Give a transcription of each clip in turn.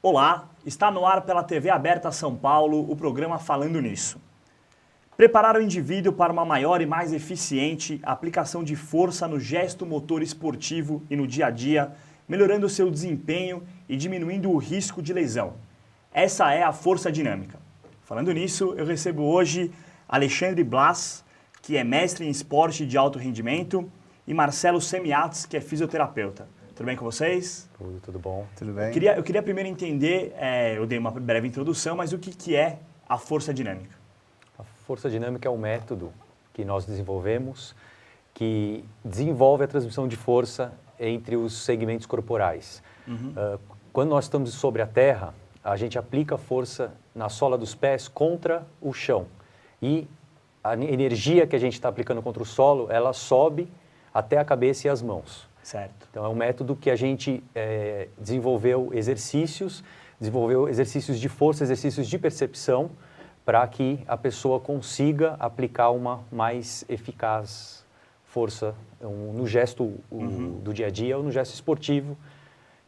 Olá, está no ar pela TV Aberta São Paulo o programa Falando Nisso. Preparar o indivíduo para uma maior e mais eficiente aplicação de força no gesto motor esportivo e no dia a dia, melhorando o seu desempenho e diminuindo o risco de lesão. Essa é a força dinâmica. Falando nisso, eu recebo hoje Alexandre Blas, que é mestre em esporte de alto rendimento, e Marcelo Semiatos, que é fisioterapeuta. Tudo bem com vocês? Tudo bom. Tudo bem. Eu queria primeiro entender, eu dei uma breve introdução, mas o que é a força dinâmica? A força dinâmica é um método que nós desenvolvemos que desenvolve a transmissão de força entre os segmentos corporais. Quando nós estamos sobre a terra, a gente aplica força na sola dos pés contra o chão. E a energia que a gente está aplicando contra o solo, ela sobe até a cabeça e as mãos. Certo. Então, é um método que a gente desenvolveu exercícios de força, exercícios de percepção, para que a pessoa consiga aplicar uma mais eficaz força no gesto do dia a dia ou no gesto esportivo.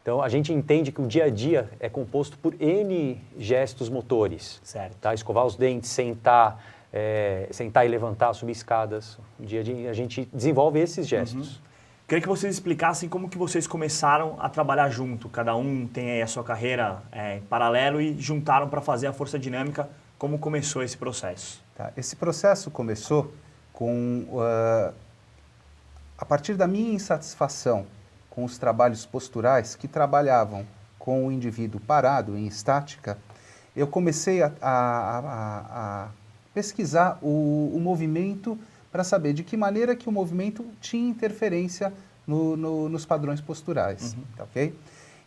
Então, a gente entende que o dia a dia é composto por N gestos motores. Certo. Tá? Escovar os dentes, sentar e levantar, subir escadas. No dia a dia, a gente desenvolve esses gestos. Queria que vocês explicassem como que vocês começaram a trabalhar junto. Cada um tem aí a sua carreira em paralelo e juntaram para fazer a força dinâmica. Como começou esse processo? Tá. Esse processo começou a partir da minha insatisfação com os trabalhos posturais que trabalhavam com o indivíduo parado, em estática. Eu comecei a pesquisar o movimento para saber de que maneira que o movimento tinha interferência nos padrões posturais, tá, ok?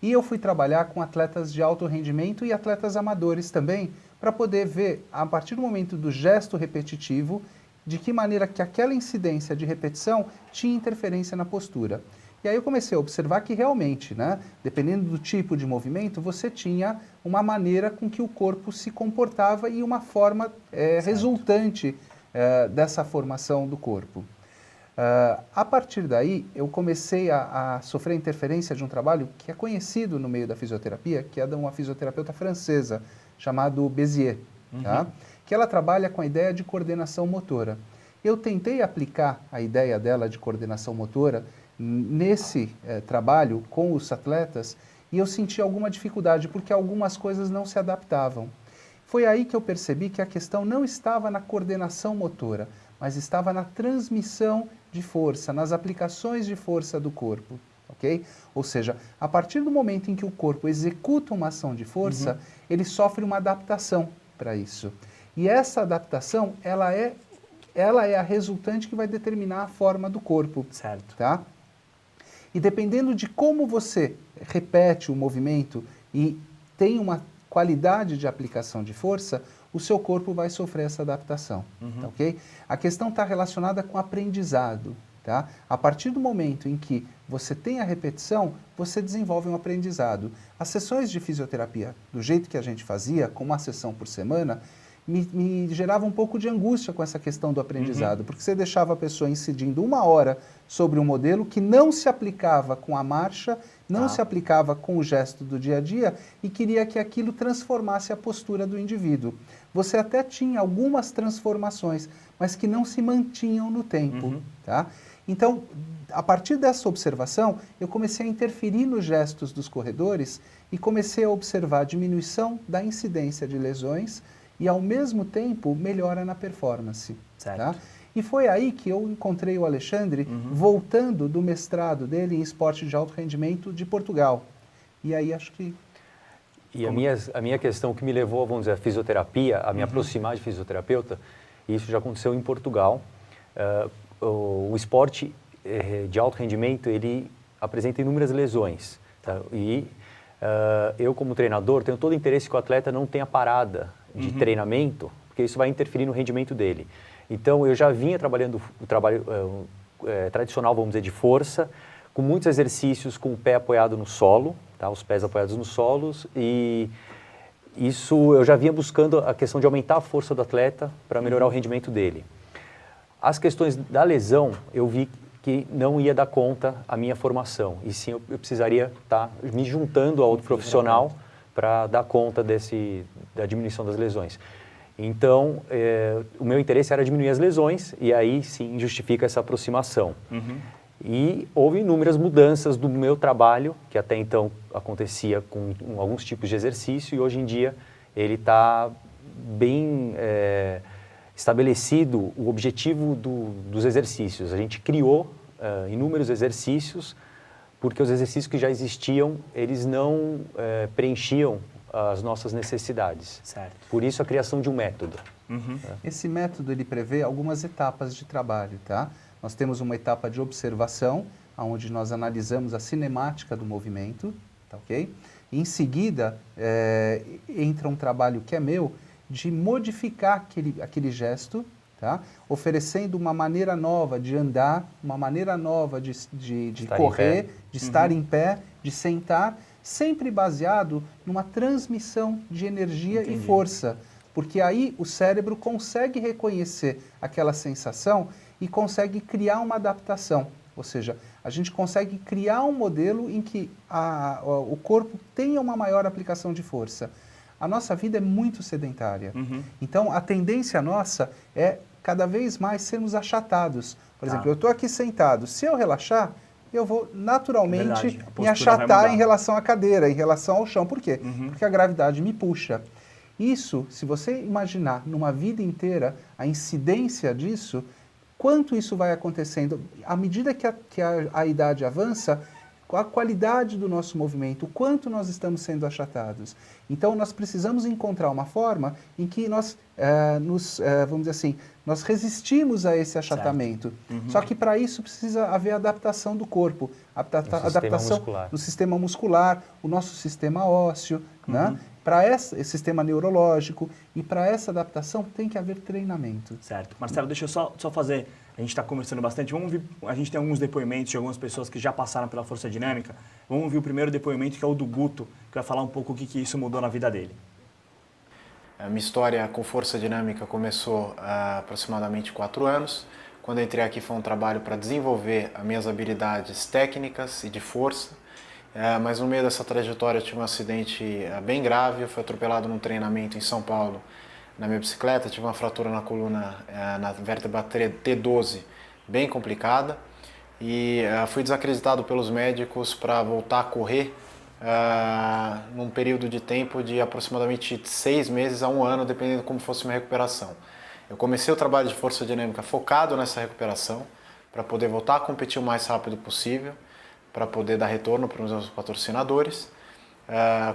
E eu fui trabalhar com atletas de alto rendimento e atletas amadores também, para poder ver, a partir do momento do gesto repetitivo, de que maneira que aquela incidência de repetição tinha interferência na postura. E aí eu comecei a observar que realmente, né, dependendo do tipo de movimento, você tinha uma maneira com que o corpo se comportava e uma forma resultante dessa formação do corpo. A partir daí, eu comecei a sofrer a interferência de um trabalho que é conhecido no meio da fisioterapia, que é de uma fisioterapeuta francesa, chamada Bézier, tá? Que ela trabalha com a ideia de coordenação motora. Eu tentei aplicar a ideia dela de coordenação motora nesse trabalho com os atletas e eu senti alguma dificuldade, porque algumas coisas não se adaptavam. Foi aí que eu percebi que a questão não estava na coordenação motora, mas estava na transmissão de força, nas aplicações de força do corpo, ok? Ou seja, a partir do momento em que o corpo executa uma ação de força, ele sofre uma adaptação para isso. E essa adaptação, ela é a resultante que vai determinar a forma do corpo. Certo. Tá? E dependendo de como você repete o movimento e tem uma qualidade de aplicação de força, o seu corpo vai sofrer essa adaptação, tá, ok? A questão está relacionada com aprendizado, tá? A partir do momento em que você tem a repetição, você desenvolve um aprendizado. As sessões de fisioterapia, do jeito que a gente fazia, com uma sessão por semana, me gerava um pouco de angústia com essa questão do aprendizado, porque você deixava a pessoa incidindo 1 hora sobre um modelo que não se aplicava com a marcha, não se aplicava com o gesto do dia a dia e queria que aquilo transformasse a postura do indivíduo. Você até tinha algumas transformações, mas que não se mantinham no tempo, tá? Então, a partir dessa observação, eu comecei a interferir nos gestos dos corredores e comecei a observar a diminuição da incidência de lesões e, ao mesmo tempo, melhora na performance. Certo. Tá? E foi aí que eu encontrei o Alexandre voltando do mestrado dele em esporte de alto rendimento de Portugal. E aí acho que... E a minha questão que me levou, vamos dizer, a fisioterapia, a me aproximar de fisioterapeuta, e isso já aconteceu em Portugal. O esporte de alto rendimento, ele apresenta inúmeras lesões. Tá? E eu, como treinador, tenho todo o interesse que o atleta não tenha parada de treinamento, porque isso vai interferir no rendimento dele. Então, eu já vinha trabalhando o trabalho tradicional, vamos dizer, de força, com muitos exercícios com o pé apoiado no solo, tá? Os pés apoiados nos solos, e isso eu já vinha buscando a questão de aumentar a força do atleta para melhorar o rendimento dele. As questões da lesão, eu vi que não ia dar conta a minha formação, e sim eu precisaria estar me juntando a outro profissional para dar conta da diminuição das lesões. Então, o meu interesse era diminuir as lesões e aí sim justifica essa aproximação. E houve inúmeras mudanças do meu trabalho, que até então acontecia com alguns tipos de exercício, e hoje em dia ele está bem estabelecido o objetivo dos exercícios. A gente criou inúmeros exercícios, porque os exercícios que já existiam, eles não preenchiam as nossas necessidades. Certo. Por isso a criação de um método. Esse método ele prevê algumas etapas de trabalho, tá? Nós temos uma etapa de observação, onde nós analisamos a cinemática do movimento, tá ok? E em seguida, entra um trabalho que é meu, de modificar aquele gesto, tá? Oferecendo uma maneira nova de andar, uma maneira nova de correr, de estar em pé, de sentar, sempre baseado numa transmissão de energia e força. Porque aí o cérebro consegue reconhecer aquela sensação e consegue criar uma adaptação. Ou seja, a gente consegue criar um modelo em que o corpo tenha uma maior aplicação de força. A nossa vida é muito sedentária. Então, a tendência nossa é cada vez mais sermos achatados. Por exemplo, eu estou aqui sentado. Se eu relaxar, eu vou naturalmente me achatar em relação à cadeira, em relação ao chão. Por quê? Porque a gravidade me puxa. Isso, se você imaginar numa vida inteira a incidência disso, quanto isso vai acontecendo, à medida que a idade avança, a qualidade do nosso movimento, o quanto nós estamos sendo achatados. Então, nós precisamos encontrar uma forma em que nós, vamos dizer assim, nós resistimos a esse achatamento. Só que para isso precisa haver adaptação do corpo, adaptação no sistema muscular, o nosso sistema ósseo, né? Para esse sistema neurológico, e para essa adaptação tem que haver treinamento. Certo. Marcelo, deixa eu só fazer, a gente está conversando bastante, vamos ver, a gente tem alguns depoimentos de algumas pessoas que já passaram pela força dinâmica. Vamos ouvir o primeiro depoimento, que é o do Guto, que vai falar um pouco o que isso mudou na vida dele. A minha história com força dinâmica começou há aproximadamente 4 anos. Quando eu entrei aqui foi um trabalho para desenvolver as minhas habilidades técnicas e de força. Mas no meio dessa trajetória eu tive um acidente bem grave. Eu fui atropelado num treinamento em São Paulo na minha bicicleta. Tive uma fratura na coluna, na vértebra T12, bem complicada. E fui desacreditado pelos médicos para voltar a correr num período de tempo de aproximadamente 6 meses a 1 ano, dependendo de como fosse minha recuperação. Eu comecei o trabalho de força dinâmica focado nessa recuperação, para poder voltar a competir o mais rápido possível, para poder dar retorno para os meus patrocinadores.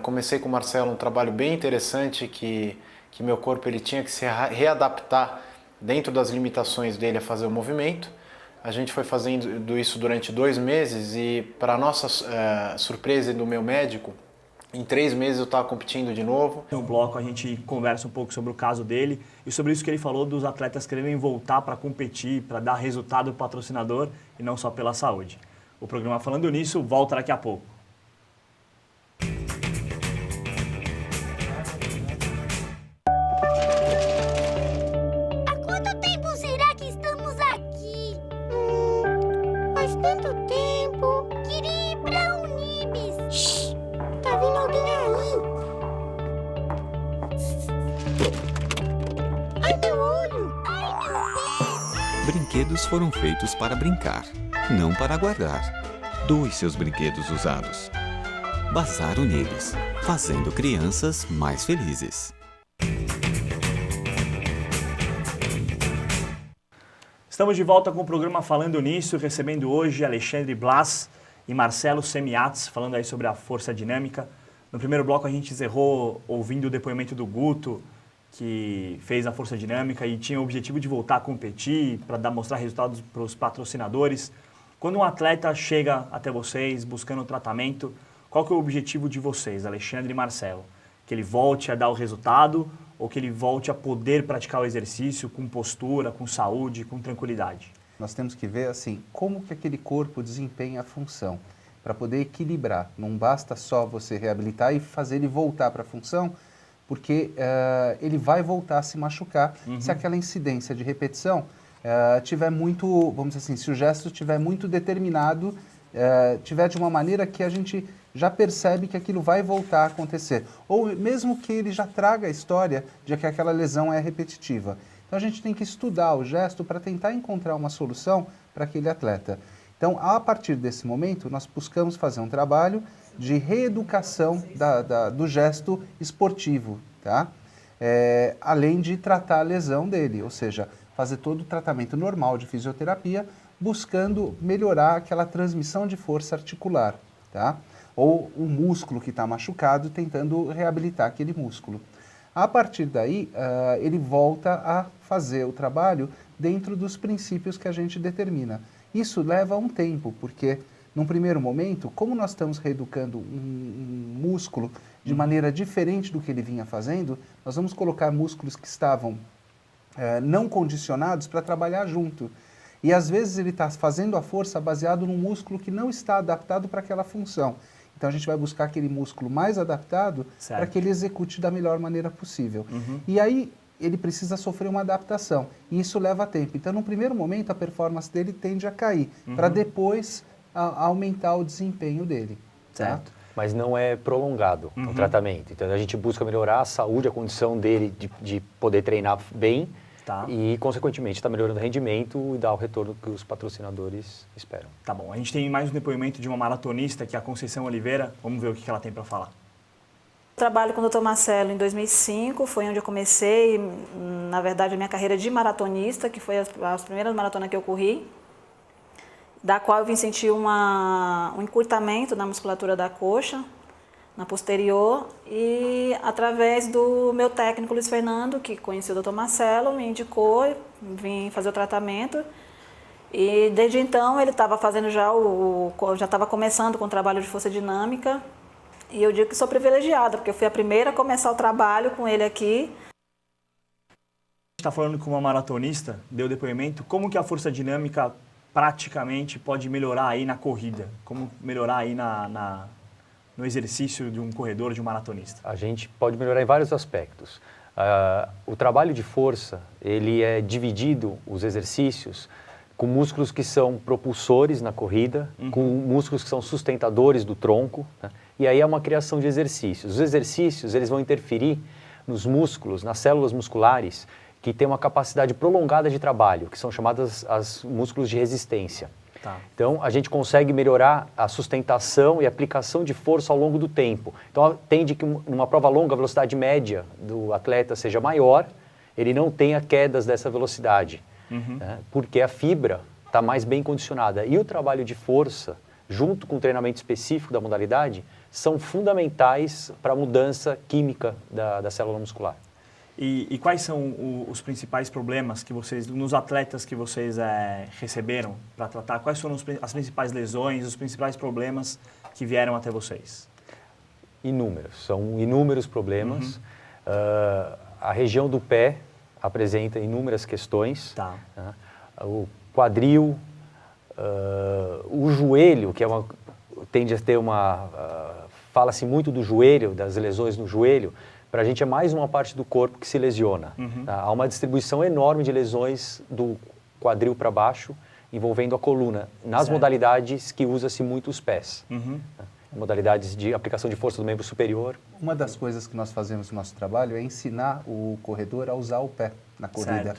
Comecei com o Marcelo um trabalho bem interessante que meu corpo ele tinha que se readaptar dentro das limitações dele a fazer o movimento. A gente foi fazendo isso durante 2 meses e, para nossa surpresa e do meu médico, em 3 meses eu estava competindo de novo. No bloco a gente conversa um pouco sobre o caso dele e sobre isso que ele falou dos atletas quererem voltar para competir, para dar resultado para o patrocinador e não só pela saúde. O programa Falando Nisso volta daqui a pouco. Há quanto tempo será que estamos aqui? Faz tanto tempo. Queria ir pra Unibis. Shhh! Tá vindo alguém aí? Ai, meu olho! Ai, meu pé! Brinquedos foram feitos para brincar, não para guardar. Doe seus brinquedos usados. Bazar Unibis, fazendo crianças mais felizes. Estamos de volta com o programa Falando Nisso, recebendo hoje Alexandre Blas e Marcelo Semiatz, falando aí sobre a força dinâmica. No primeiro bloco a gente encerrou ouvindo o depoimento do Guto, que fez a força dinâmica e tinha o objetivo de voltar a competir, para mostrar resultados para os patrocinadores. Quando um atleta chega até vocês buscando tratamento, qual que é o objetivo de vocês, Alexandre e Marcelo? Que ele volte a dar o resultado ou que ele volte a poder praticar o exercício com postura, com saúde, com tranquilidade? Nós temos que ver assim, como que aquele corpo desempenha a função, para poder equilibrar. Não basta só você reabilitar e fazer ele voltar para a função, porque ele vai voltar a se machucar se aquela incidência de repetição tiver muito, vamos dizer assim, se o gesto estiver muito determinado, tiver de uma maneira que a gente já percebe que aquilo vai voltar a acontecer. Ou mesmo que ele já traga a história de que aquela lesão é repetitiva. Então a gente tem que estudar o gesto para tentar encontrar uma solução para aquele atleta. Então, a partir desse momento, nós buscamos fazer um trabalho de reeducação do gesto esportivo, tá? Além de tratar a lesão dele, ou seja, fazer todo o tratamento normal de fisioterapia, buscando melhorar aquela transmissão de força articular, tá? Ou o músculo que está machucado, tentando reabilitar aquele músculo. A partir daí, ele volta a fazer o trabalho dentro dos princípios que a gente determina. Isso leva um tempo, porque num primeiro momento, como nós estamos reeducando um músculo de maneira diferente do que ele vinha fazendo, nós vamos colocar músculos que estavam não condicionados para trabalhar junto. E às vezes ele está fazendo a força baseado num músculo que não está adaptado para aquela função. Então a gente vai buscar aquele músculo mais adaptado para que ele execute da melhor maneira possível. E aí ele precisa sofrer uma adaptação, e isso leva tempo. Então, no primeiro momento, a performance dele tende a cair, para depois aumentar o desempenho dele. Certo. Tá? Mas não é prolongado o tratamento. Então, a gente busca melhorar a saúde, a condição dele de poder treinar bem e, consequentemente, está melhorando o rendimento e dar o retorno que os patrocinadores esperam. Tá bom. A gente tem mais um depoimento de uma maratonista, que é a Conceição Oliveira. Vamos ver o que ela tem para falar. Trabalho com o Dr. Marcelo em 2005, foi onde eu comecei, na verdade, a minha carreira de maratonista, que foi as primeiras maratonas que eu corri, da qual eu vim sentir um encurtamento na musculatura da coxa, na posterior, e através do meu técnico Luiz Fernando, que conhecia o Dr. Marcelo, me indicou, vim fazer o tratamento, e desde então ele estava fazendo já estava começando com o trabalho de força dinâmica. E eu digo que sou privilegiada, porque eu fui a primeira a começar o trabalho com ele aqui. A gente está falando com uma maratonista, deu depoimento, como que a força dinâmica praticamente pode melhorar aí na corrida? Como melhorar aí no exercício de um corredor, de um maratonista? A gente pode melhorar em vários aspectos. O trabalho de força, ele é dividido, os exercícios, com músculos que são propulsores na corrida, com músculos que são sustentadores do tronco, né? E aí é uma criação de exercícios. Os exercícios, eles vão interferir nos músculos, nas células musculares, que têm uma capacidade prolongada de trabalho, que são chamadas as músculos de resistência. Tá. Então, a gente consegue melhorar a sustentação e aplicação de força ao longo do tempo. Então, tende que numa prova longa, a velocidade média do atleta seja maior, ele não tenha quedas dessa velocidade, né? Porque a fibra está mais bem condicionada. E o trabalho de força, junto com o treinamento específico da modalidade, são fundamentais para a mudança química da célula muscular. E quais são os principais problemas que vocês, nos atletas que vocês receberam para tratar, quais foram as principais lesões, os principais problemas que vieram até vocês? São inúmeros problemas. A região do pé apresenta inúmeras questões. Tá. Né? O quadril, o joelho, que tende a ter fala-se muito do joelho, das lesões no joelho, para a gente é mais uma parte do corpo que se lesiona. Tá? Há uma distribuição enorme de lesões do quadril para baixo, envolvendo a coluna, nas modalidades que usa-se muito os pés. Modalidades de aplicação de força do membro superior. Uma das coisas que nós fazemos no nosso trabalho é ensinar o corredor a usar o pé na corrida.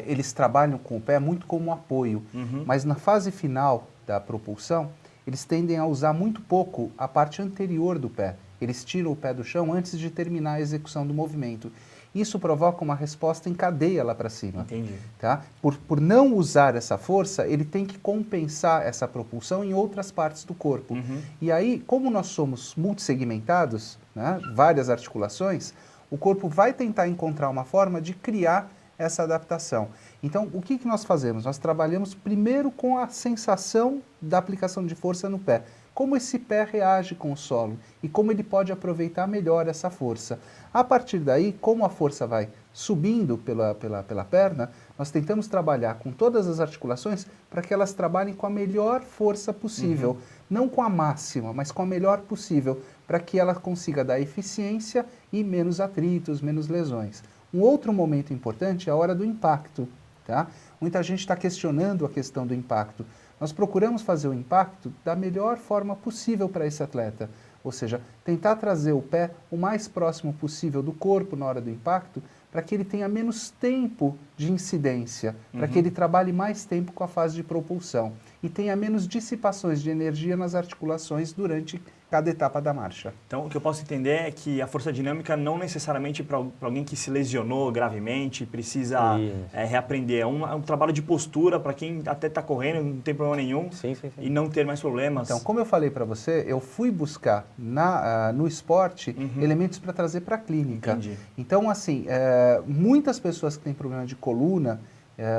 Eles trabalham com o pé muito como apoio, mas na fase final da propulsão, eles tendem a usar muito pouco a parte anterior do pé. Eles tiram o pé do chão antes de terminar a execução do movimento. Isso provoca uma resposta em cadeia lá para cima. Entendi. Tá? Por não usar essa força, ele tem que compensar essa propulsão em outras partes do corpo. E aí, como nós somos multissegmentados, né, várias articulações, o corpo vai tentar encontrar uma forma de criar essa adaptação. Então, o que nós fazemos? Nós trabalhamos primeiro com a sensação da aplicação de força no pé. Como esse pé reage com o solo e como ele pode aproveitar melhor essa força. A partir daí, como a força vai subindo pela perna, nós tentamos trabalhar com todas as articulações para que elas trabalhem com a melhor força possível. Não com a máxima, mas com a melhor possível, para que ela consiga dar eficiência e menos atritos, menos lesões. Um outro momento importante é a hora do impacto. Tá? Muita gente está questionando a questão do impacto. nós procuramos fazer o impacto da melhor forma possível para esse atleta. Ou seja, tentar trazer o pé o mais próximo possível do corpo na hora do impacto, para que ele tenha menos tempo de incidência, para que ele trabalhe mais tempo com a fase de propulsão e tenha menos dissipações de energia nas articulações durante cada etapa da marcha. Então, o que eu posso entender é que a força dinâmica não necessariamente para alguém que se lesionou gravemente, precisa reaprender. É um trabalho de postura para quem até está correndo, não tem problema nenhum, e não ter mais problemas. Então, como eu falei para você, eu fui buscar no esporte elementos para trazer para a clínica. Entendi. Então, assim, muitas pessoas que têm problema de coluna,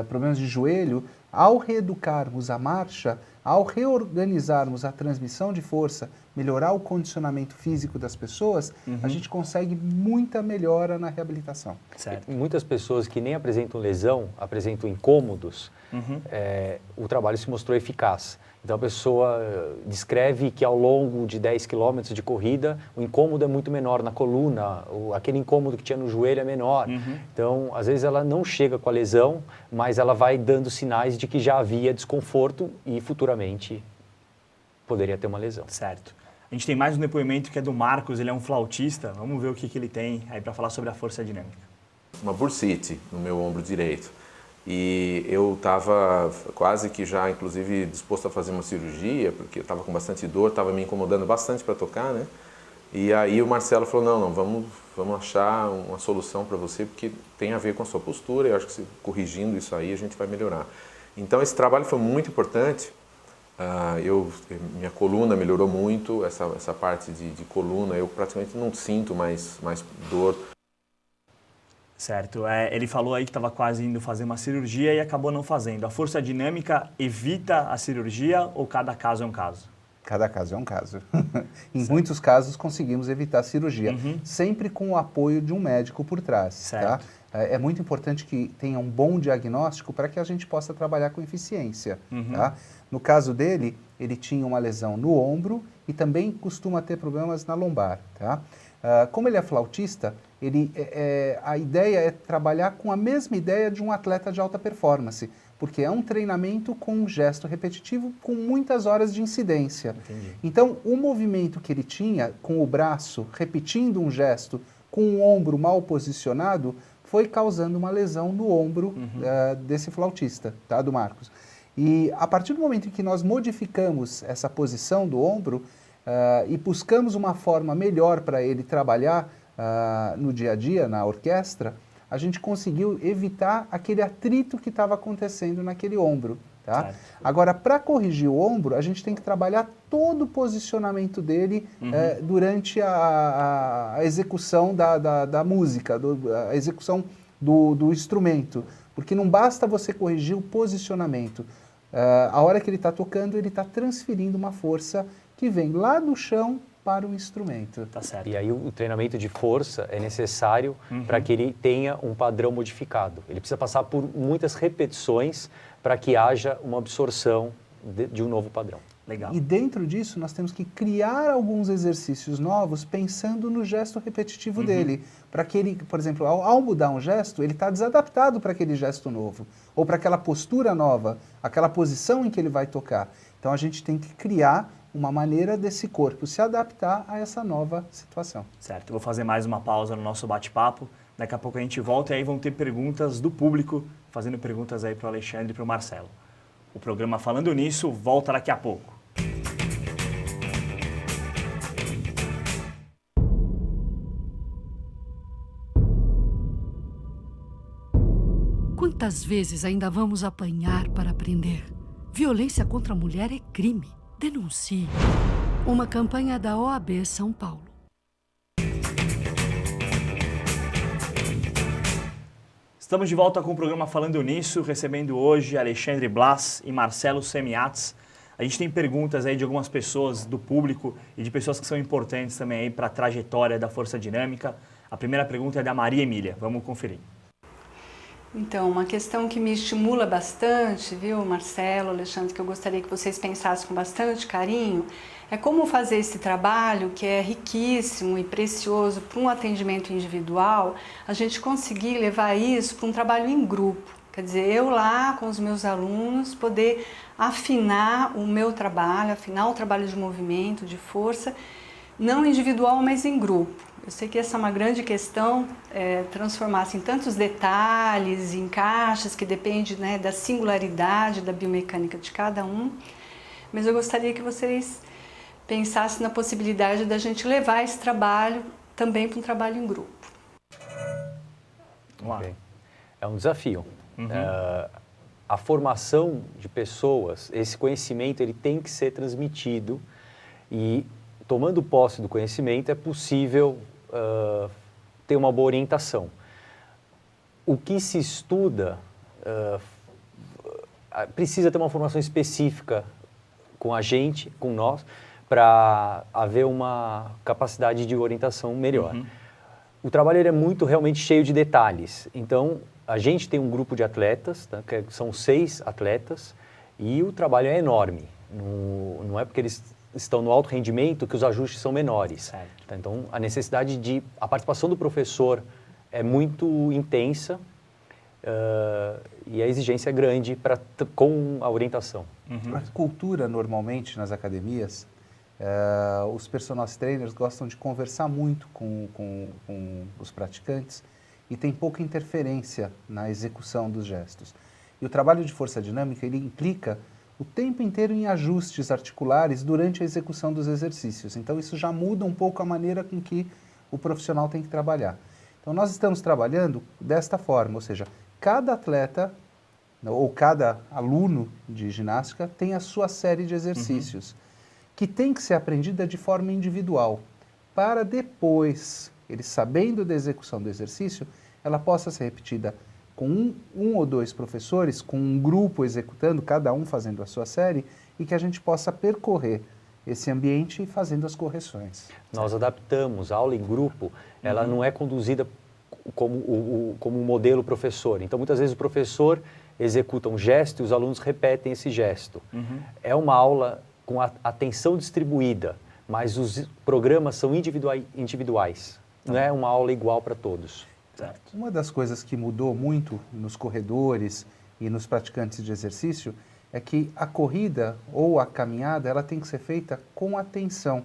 problemas de joelho, ao reeducarmos a marcha, ao reorganizarmos a transmissão de força, melhorar o condicionamento físico das pessoas, a gente consegue muita melhora na reabilitação. Certo. Muitas pessoas que nem apresentam lesão, apresentam incômodos, o trabalho se mostrou eficaz. Então a pessoa descreve que ao longo de 10 quilômetros de corrida, o incômodo é muito menor na coluna, aquele incômodo que tinha no joelho é menor. Então, às vezes ela não chega com a lesão, mas ela vai dando sinais de que já havia desconforto e futuramente poderia ter uma lesão. Certo. A gente tem mais um depoimento que é do Marcos, ele é um flautista. Vamos ver o que ele tem aí para falar sobre a força dinâmica. Uma bursite no meu ombro direito. E eu estava quase que já, inclusive, disposto a fazer uma cirurgia, porque eu estava com bastante dor, estava me incomodando bastante para tocar, né? E aí o Marcelo falou, não, vamos achar uma solução para você, porque tem a ver com a sua postura, eu acho que corrigindo isso aí a gente vai melhorar. Então esse trabalho foi muito importante, minha coluna melhorou muito, essa parte de coluna, eu praticamente não sinto mais dor. Certo. Ele falou aí que estava quase indo fazer uma cirurgia e acabou não fazendo. A força dinâmica evita a cirurgia ou cada caso é um caso? Cada caso é um caso. Em muitos casos conseguimos evitar a cirurgia, sempre com o apoio de um médico por trás. Certo. Tá? É muito importante que tenha um bom diagnóstico para que a gente possa trabalhar com eficiência. Tá? No caso dele, ele tinha uma lesão no ombro e também costuma ter problemas na lombar. Tá? Como ele é flautista, a ideia é trabalhar com a mesma ideia de um atleta de alta performance, porque é um treinamento com um gesto repetitivo com muitas horas de incidência. Entendi. Então, o movimento que ele tinha com o braço, repetindo um gesto, com o ombro mal posicionado, foi causando uma lesão no ombro desse flautista, tá, do Marcos. E a partir do momento em que nós modificamos essa posição do ombro e buscamos uma forma melhor para ele trabalhar no dia a dia, na orquestra, a gente conseguiu evitar aquele atrito que estava acontecendo naquele ombro. Tá? Agora, para corrigir o ombro, a gente tem que trabalhar todo o posicionamento dele durante a execução da música, a execução do instrumento. Porque não basta você corrigir o posicionamento. A hora que ele está tocando, ele está transferindo uma força que vem lá do chão para o instrumento. Tá certo. E aí o treinamento de força é necessário para que ele tenha um padrão modificado. Ele precisa passar por muitas repetições para que haja uma absorção de um novo padrão. Legal. E dentro disso, nós temos que criar alguns exercícios novos pensando no gesto repetitivo dele. Para que ele, por exemplo, ao mudar um gesto, ele está desadaptado para aquele gesto novo, ou para aquela postura nova, aquela posição em que ele vai tocar. Então a gente tem que criar uma maneira desse corpo se adaptar a essa nova situação. Certo. Eu vou fazer mais uma pausa no nosso bate-papo. Daqui a pouco a gente volta e aí vão ter perguntas do público, fazendo perguntas aí para o Alexandre e para o Marcelo. O programa Falando Nisso volta daqui a pouco. Quantas vezes ainda vamos apanhar para aprender? Violência contra a mulher é crime. Denuncie. Uma campanha da OAB São Paulo. Estamos de volta com o programa Falando Nisso, recebendo hoje Alexandre Blas e Marcelo Semiatz. A gente tem perguntas aí de algumas pessoas do público e de pessoas que são importantes também aí para a trajetória da força dinâmica. A primeira pergunta é da Maria Emília. Vamos conferir. Então, uma questão que me estimula bastante, viu, Marcelo, Alexandre, que eu gostaria que vocês pensassem com bastante carinho, é como fazer esse trabalho, que é riquíssimo e precioso para um atendimento individual, a gente conseguir levar isso para um trabalho em grupo. Quer dizer, eu lá com os meus alunos poder afinar o meu trabalho, afinar o trabalho de movimento, de força, não individual, mas em grupo. Eu sei que essa é uma grande questão, transformar-se em tantos detalhes, em caixas, que depende, né, da singularidade da biomecânica de cada um, mas eu gostaria que vocês pensassem na possibilidade da gente levar esse trabalho também para um trabalho em grupo. Okay. É um desafio. A formação de pessoas, esse conhecimento, ele tem que ser transmitido e, tomando posse do conhecimento, é possível ter uma boa orientação. O que se estuda precisa ter uma formação específica com a gente, com nós, para haver uma capacidade de orientação melhor. O trabalho ele é muito realmente cheio de detalhes. Então, a gente tem um grupo de atletas, tá, que são 6 atletas, e o trabalho é enorme. Não é porque eles estão no alto rendimento que os ajustes são menores. Tá? Então, a participação do professor é muito intensa e a exigência é grande com a orientação. A cultura, normalmente, nas academias, os personal trainers gostam de conversar muito com os praticantes e tem pouca interferência na execução dos gestos. E o trabalho de força dinâmica, ele implica o tempo inteiro em ajustes articulares durante a execução dos exercícios. Então, isso já muda um pouco a maneira com que o profissional tem que trabalhar. Então, nós estamos trabalhando desta forma, ou seja, cada atleta ou cada aluno de ginástica tem a sua série de exercícios, que tem que ser aprendida de forma individual, para depois, ele sabendo da execução do exercício, ela possa ser repetida com um ou 2 professores, com um grupo executando, cada um fazendo a sua série, e que a gente possa percorrer esse ambiente fazendo as correções. Nós adaptamos a aula em grupo, ela não é conduzida como um modelo professor. Então, muitas vezes o professor executa um gesto e os alunos repetem esse gesto. É uma aula com a atenção distribuída, mas os programas são individuais. Não é uma aula igual para todos. Certo. Uma das coisas que mudou muito nos corredores e nos praticantes de exercício é que a corrida ou a caminhada, ela tem que ser feita com atenção.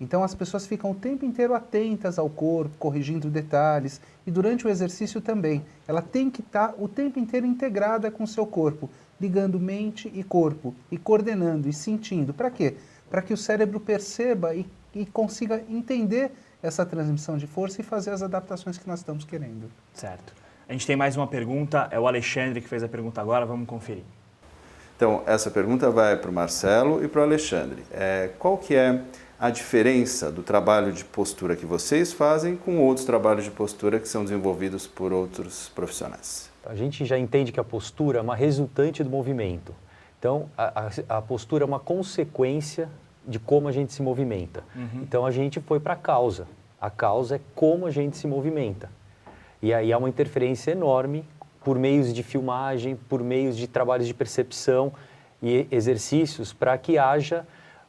Então as pessoas ficam o tempo inteiro atentas ao corpo, corrigindo detalhes, e durante o exercício também. Ela tem que estar o tempo inteiro integrada com o seu corpo, ligando mente e corpo, e coordenando e sentindo. Para quê? Para que o cérebro perceba e consiga entender essa transmissão de força e fazer as adaptações que nós estamos querendo. Certo. A gente tem mais uma pergunta, é o Alexandre que fez a pergunta agora, vamos conferir. Então, essa pergunta vai para o Marcelo e para o Alexandre. Qual que é a diferença do trabalho de postura que vocês fazem com outros trabalhos de postura que são desenvolvidos por outros profissionais? A gente já entende que a postura é uma resultante do movimento. Então, a postura é uma consequência de como a gente se movimenta. Então, a gente foi para a causa. A causa é como a gente se movimenta. E aí há uma interferência enorme por meios de filmagem, por meios de trabalhos de percepção e exercícios para que haja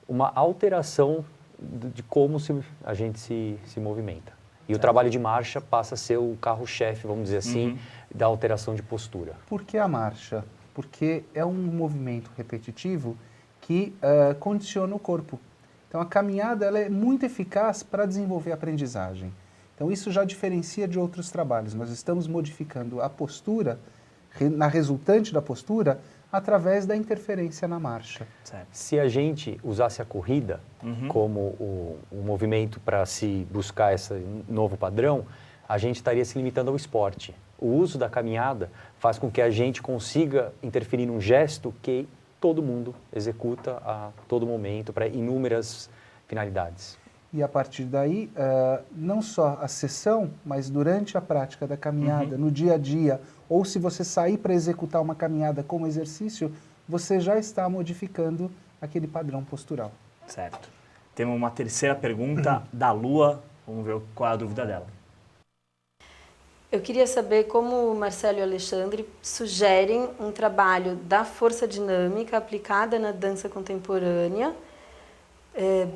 uma alteração de como a gente se movimenta. E o trabalho de marcha passa a ser o carro-chefe, vamos dizer assim, da alteração de postura. Por que a marcha? Porque é um movimento repetitivo que condiciona o corpo. Então, a caminhada ela é muito eficaz para desenvolver a aprendizagem. Então, isso já diferencia de outros trabalhos. Nós estamos modificando a postura, na resultante da postura, através da interferência na marcha. Certo. Se a gente usasse a corrida como o movimento para se buscar esse novo padrão, a gente estaria se limitando ao esporte. O uso da caminhada faz com que a gente consiga interferir num gesto que todo mundo executa a todo momento para inúmeras finalidades. E a partir daí, não só a sessão, mas durante a prática da caminhada, no dia a dia, ou se você sair para executar uma caminhada como exercício, você já está modificando aquele padrão postural. Certo. Temos uma terceira pergunta da Lua. Vamos ver qual é a dúvida dela. Eu queria saber como o Marcelo e o Alexandre sugerem um trabalho da força dinâmica aplicada na dança contemporânea,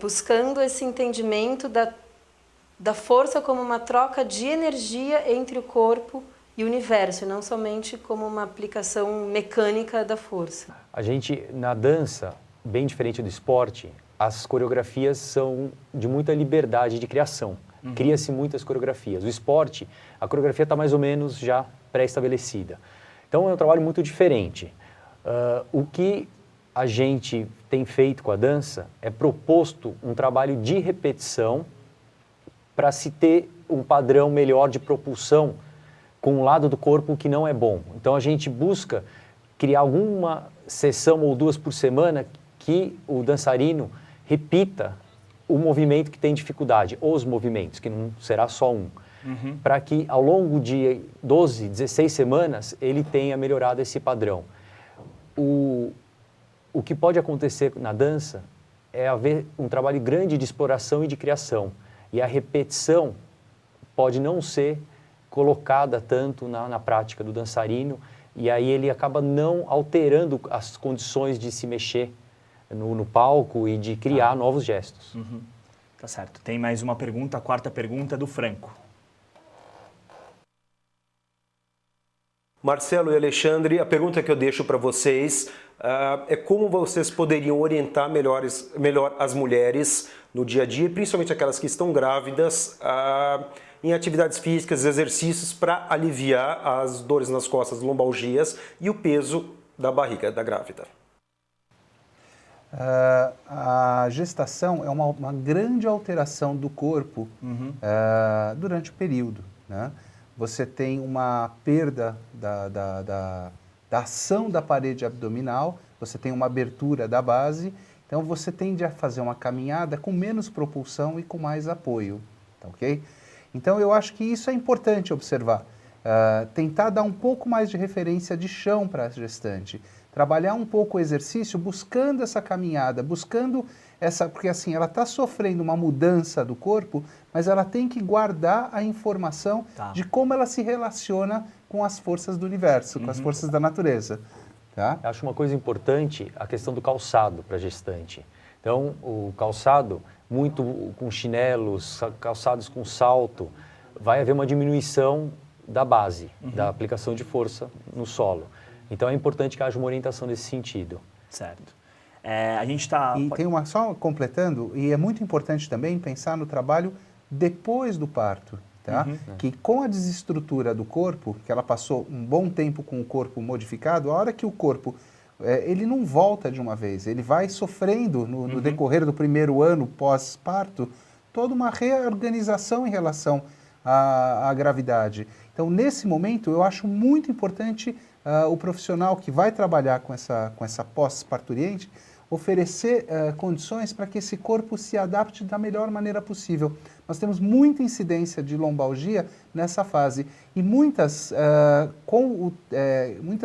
buscando esse entendimento da força como uma troca de energia entre o corpo e universo, e não somente como uma aplicação mecânica da força. A gente, na dança, bem diferente do esporte, as coreografias são de muita liberdade de criação. Cria-se muitas coreografias. O esporte, a coreografia está mais ou menos já pré-estabelecida. Então, é um trabalho muito diferente. O que a gente tem feito com a dança é proposto um trabalho de repetição para se ter um padrão melhor de propulsão com um lado do corpo que não é bom. Então, a gente busca criar alguma sessão ou duas por semana que o dançarino repita o movimento que tem dificuldade, os movimentos, que não será só um, para que ao longo de 12, 16 semanas ele tenha melhorado esse padrão. O que pode acontecer na dança é haver um trabalho grande de exploração e de criação, e a repetição pode não ser colocada tanto na prática do dançarino, e aí ele acaba não alterando as condições de se mexer no palco e de criar novos gestos. Tá certo. Tem mais uma pergunta, a quarta pergunta é do Franco. Marcelo e Alexandre, a pergunta que eu deixo para vocês é como vocês poderiam orientar melhor as mulheres no dia a dia, principalmente aquelas que estão grávidas, em atividades físicas, exercícios para aliviar as dores nas costas, lombalgias e o peso da barriga da grávida. A gestação é uma grande alteração do corpo durante o período, né? Você tem uma perda da ação da parede abdominal, você tem uma abertura da base, então você tende a fazer uma caminhada com menos propulsão e com mais apoio, tá ok? Então eu acho que isso é importante observar, tentar dar um pouco mais de referência de chão para a gestante, trabalhar um pouco o exercício buscando essa caminhada, buscando porque assim, ela está sofrendo uma mudança do corpo, mas ela tem que guardar a informação de como ela se relaciona com as forças do universo, com as forças da natureza. Tá? Acho uma coisa importante a questão do calçado para a gestante. Então, o calçado, muito com chinelos, calçados com salto, vai haver uma diminuição da base, da aplicação de força no solo. Então, é importante que haja uma orientação nesse sentido. Certo. A gente está... E tem só completando, e é muito importante também pensar no trabalho depois do parto, tá? Que com a desestrutura do corpo, que ela passou um bom tempo com o corpo modificado, a hora que o corpo, ele não volta de uma vez, ele vai sofrendo no decorrer do primeiro ano pós-parto, toda uma reorganização em relação à gravidade. Então, nesse momento, eu acho muito importante o profissional que vai trabalhar com essa pós-parturiente oferecer condições para que esse corpo se adapte da melhor maneira possível. Nós temos muita incidência de lombalgia nessa fase e muitas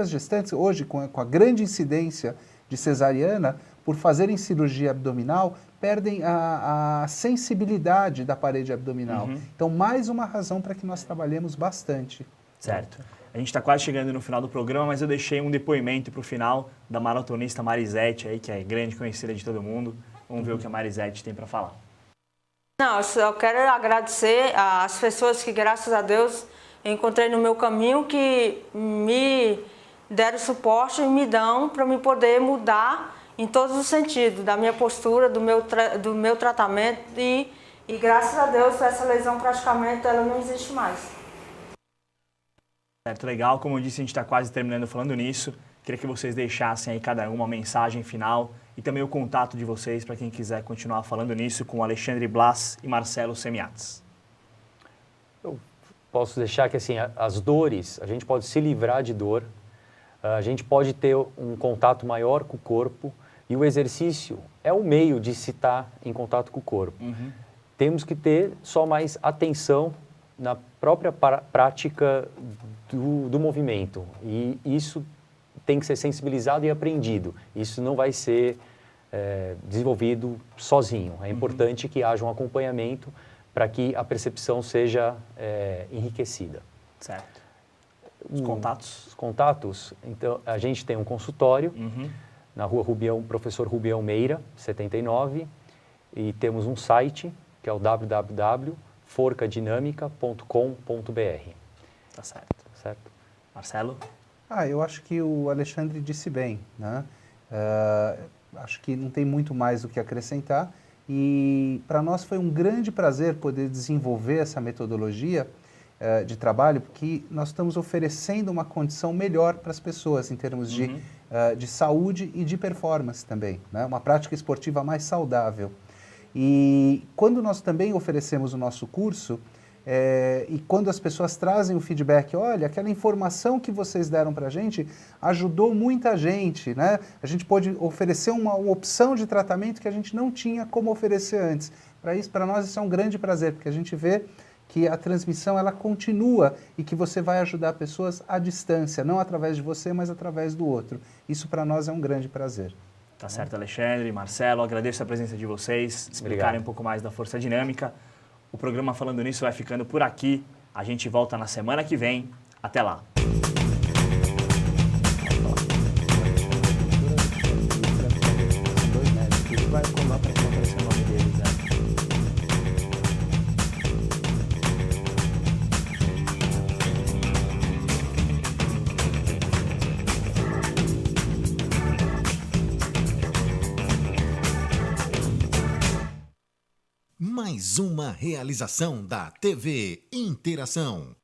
gestantes hoje, com a grande incidência de cesariana, por fazerem cirurgia abdominal, perdem a sensibilidade da parede abdominal. Então, mais uma razão para que nós trabalhemos bastante. Certo. A gente está quase chegando no final do programa, mas eu deixei um depoimento para o final da maratonista Marisete, aí, que é grande conhecida de todo mundo. Vamos ver o que a Marisete tem para falar. Não, eu só quero agradecer às pessoas que, graças a Deus, encontrei no meu caminho, que me deram suporte e me dão para me poder mudar em todos os sentidos, da minha postura, do meu tratamento e graças a Deus, essa lesão praticamente ela não existe mais. Certo, legal. Como eu disse, a gente está quase terminando falando nisso. Queria que vocês deixassem aí cada uma mensagem final e também o contato de vocês para quem quiser continuar falando nisso com Alexandre Blas e Marcelo Semiates. Eu posso deixar que assim, as dores, a gente pode se livrar de dor, a gente pode ter um contato maior com o corpo e o exercício é o meio de se estar em contato com o corpo. Temos que ter só mais atenção na própria prática do movimento e isso tem que ser sensibilizado e aprendido. Isso não vai ser desenvolvido sozinho. É importante que haja um acompanhamento para que a percepção seja enriquecida. Certo. Os contatos? Os contatos, então, a gente tem um consultório na rua Professor Rubião Meira, 79, e temos um site que é o www.forcadinamica.com.br. Tá certo. certo? Marcelo? Eu acho que o Alexandre disse bem, né? Acho que não tem muito mais o que acrescentar e para nós foi um grande prazer poder desenvolver essa metodologia de trabalho, porque nós estamos oferecendo uma condição melhor para as pessoas em termos de saúde e de performance também, né? Uma prática esportiva mais saudável. E quando nós também oferecemos o nosso curso, e quando as pessoas trazem o feedback, olha, aquela informação que vocês deram para a gente ajudou muita gente, né? A gente pode oferecer uma opção de tratamento que a gente não tinha como oferecer antes. Para nós isso é um grande prazer, porque a gente vê que a transmissão ela continua e que você vai ajudar pessoas à distância, não através de você, mas através do outro. Isso para nós é um grande prazer. Tá certo, Alexandre, Marcelo, agradeço a presença de vocês, explicarem um pouco mais da força dinâmica. O programa Falando Nisso vai ficando por aqui. A gente volta na semana que vem. Até lá. Vai colar para aparecer o nome deles, né? Mais uma realização da TV Interação.